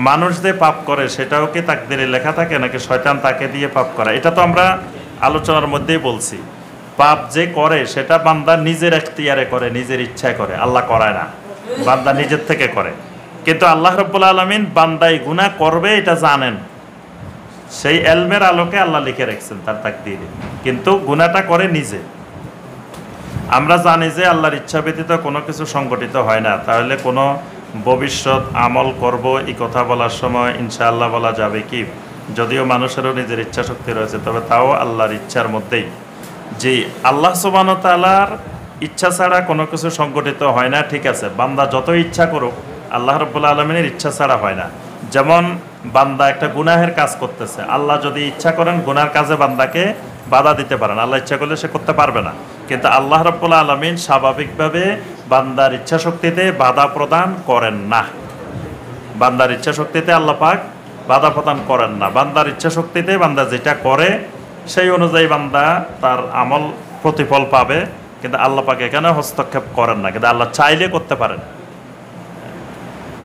মানুষ যে পাপ করে সেটাও কি তাকদিরে লেখা থাকে নাকি শয়তান তাকে দিয়ে পাপ করা? এটা তো আমরা আলোচনার মধ্যেই বলছি। পাপ যে করে সেটা বান্দা নিজের এখতিয়ারে করে, নিজের ইচ্ছায় করে, আল্লাহ করায় না, বান্দা নিজের থেকে করে। কিন্তু আল্লাহ রাব্বুল আলামিন বান্দাই গুনাহ করবে এটা জানেন, সেই এলমের আলোকে আল্লাহ লিখে রাখছেন তার তাকদীরে, কিন্তু গুনাহটা করে নিজে। আমরা জানি যে আল্লাহর ইচ্ছা ব্যতীত কোনো কিছু সংগঠিত হয় না, তাহলে কোনো ভবিষ্যৎ আমল করব এই কথা বলার সময় ইনশাআল্লাহ বলা যাবে কি? যদিও মানুষেরও নিজের ইচ্ছা শক্তি রয়েছে, তবে তাও আল্লাহর ইচ্ছার মধ্যেই। যে আল্লাহ সুবহানাহু ওয়া তাআলার ইচ্ছা ছাড়া কোনো কিছু সংগঠিত হয় না, ঠিক আছে, বান্দা যত ইচ্ছা করুক আল্লাহ রাব্বুল আলামিনের ইচ্ছা ছাড়া হয় না। যেমন বান্দা একটা গুনাহের কাজ করতেছে, আল্লাহ যদি ইচ্ছা করেন গুনার কাজে বান্দাকে বাধা দিতে পারেন, আল্লাহ ইচ্ছা করলে সে করতে পারবে না। কিন্তু আল্লাহ রাব্বুল আলামিন স্বাভাবিকভাবে বান্দার ইচ্ছা শক্তিতে বাধা প্রদান করেন না। বান্দার ইচ্ছা শক্তিতে আল্লাহ পাক বাধা প্রদান করেন না। বান্দার ইচ্ছা শক্তিতে বান্দা যেটা করে সেই অনুযায়ী বান্দা তার আমল প্রতিফল পাবে, কিন্তু আল্লাহ পাক এখানে হস্তক্ষেপ করেন না, কিন্তু আল্লাহ চাইলে করতে পারেন।